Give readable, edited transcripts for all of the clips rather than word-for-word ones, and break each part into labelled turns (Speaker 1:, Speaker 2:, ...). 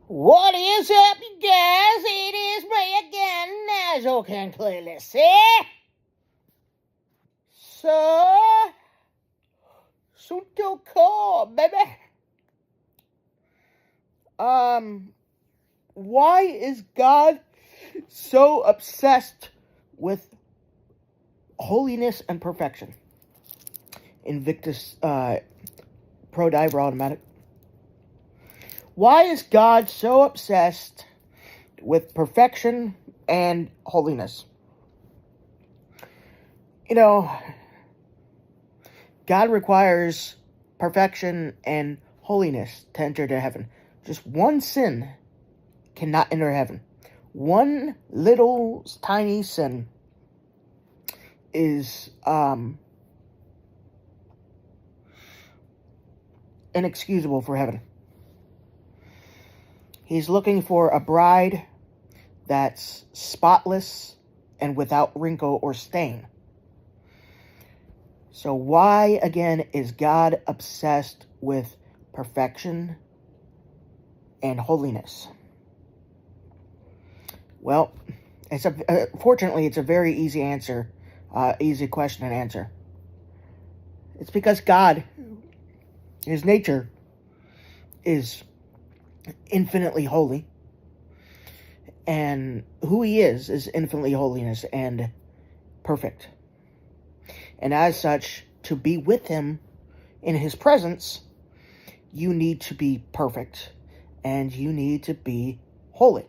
Speaker 1: What is up, you guys? It is me again, as you can clearly see. So cool, baby. Why is God so obsessed with holiness and perfection? Invictus, Pro Diver Automatic. Why is God so obsessed with perfection and holiness? You know, God requires perfection and holiness to enter to heaven. Just one sin cannot enter heaven. One little tiny sin is inexcusable for heaven. He's looking for a bride that's spotless and without wrinkle or stain. So why, again, is God obsessed with perfection and holiness? Well, fortunately, it's a very easy answer, easy question and answer. It's because God, His nature, is infinitely holy, and who He is infinitely holiness and perfect. And as such, to be with Him in His presence, you need to be perfect and you need to be holy.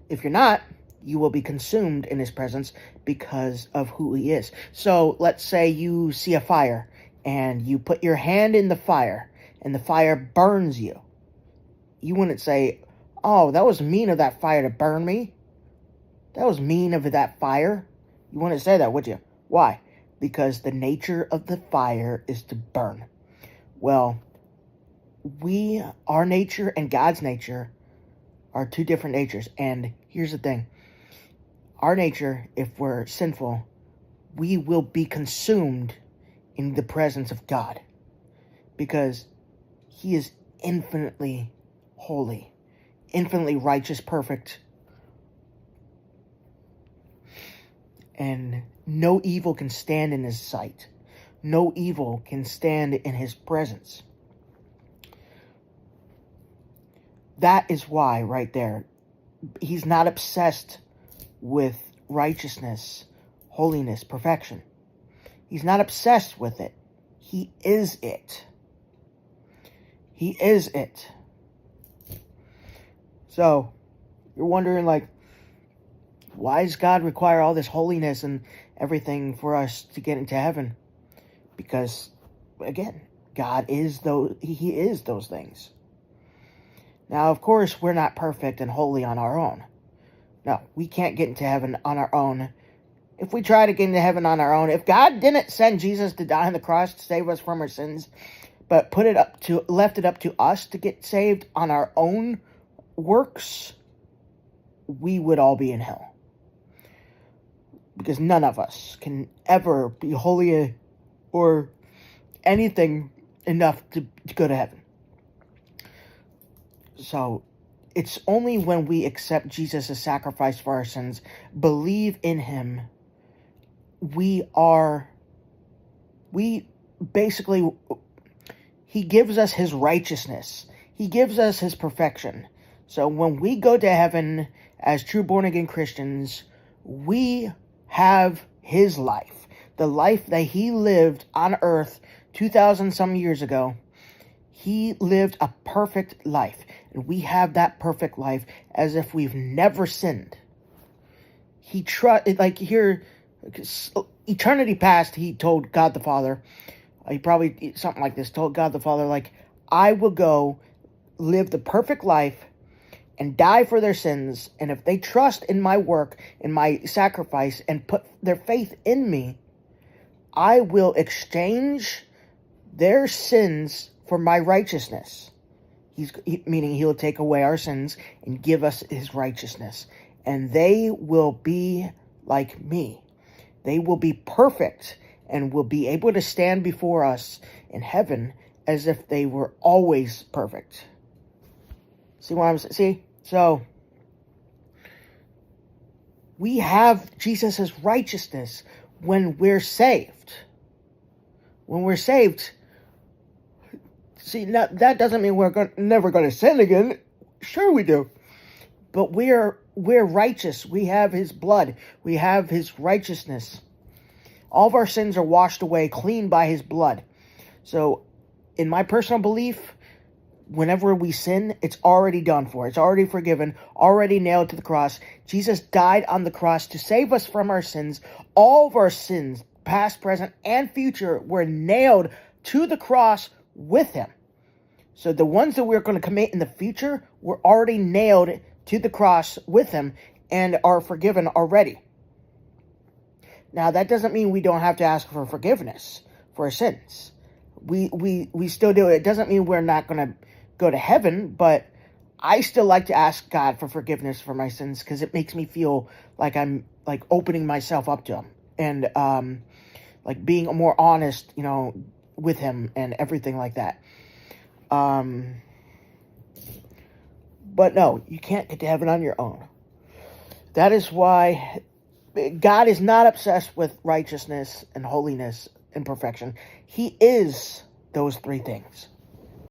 Speaker 1: If you're not, you will be consumed in His presence because of who He is. So let's say you see a fire and you put your hand in the fire and the fire burns you. You wouldn't say, "Oh, that was mean of that fire to burn me. That was mean of that fire." You wouldn't say that, would you? Why? Because the nature of the fire is to burn. Well, our nature and God's nature are two different natures. And here's the thing. Our nature, if we're sinful, we will be consumed in the presence of God. Because He is infinitely holy, infinitely righteous, perfect, and no evil can stand in His sight. No evil can stand in His presence. That is why, right there, He's not obsessed with righteousness, holiness, perfection. He's not obsessed with it. He is it. He is it. So, you're wondering, like, why does God require all this holiness and everything for us to get into heaven? Because, again, God is He is those things. Now, of course, we're not perfect and holy on our own. No, we can't get into heaven on our own. If we try to get into heaven on our own, if God didn't send Jesus to die on the cross to save us from our sins, but left it up to us to get saved on our own works, we would all be in hell. Because none of us can ever be holy or anything enough to go to heaven. So, it's only when we accept Jesus' sacrifice for our sins, believe in Him, He gives us His righteousness. He gives us His perfection. So when we go to heaven as true born-again Christians, we have His life. The life that He lived on earth 2,000 some years ago. He lived a perfect life. And we have that perfect life as if we've never sinned. Eternity past, He told God the Father, he probably, something like this, told God the Father, like, I will go live the perfect life and die for their sins, and if they trust in my work, in my sacrifice, and put their faith in me, I will exchange their sins for my righteousness. Meaning He'll take away our sins and give us His righteousness. And they will be like me. They will be perfect and will be able to stand before us in heaven as if they were always perfect. See what I'm saying? See? So, we have Jesus' righteousness when we're saved. When we're saved, see, now, that doesn't mean we're never going to sin again. Sure we do. But we're righteous. We have his blood. We have his righteousness. All of our sins are washed away, clean by his blood. So, in my personal belief, whenever we sin, it's already done for. It's already forgiven, already nailed to the cross. Jesus died on the cross to save us from our sins. All of our sins, past, present, and future, were nailed to the cross with him. So the ones that we're going to commit in the future were already nailed to the cross with him and are forgiven already. Now, that doesn't mean we don't have to ask for forgiveness for our sins. We still do. It doesn't mean we're not going to go to heaven, but I still like to ask God for forgiveness for my sins because it makes me feel like I'm like opening myself up to him and like being more honest, with him and everything like that. But no, you can't get to heaven on your own. That is why God is not obsessed with righteousness and holiness and perfection. He is those three things.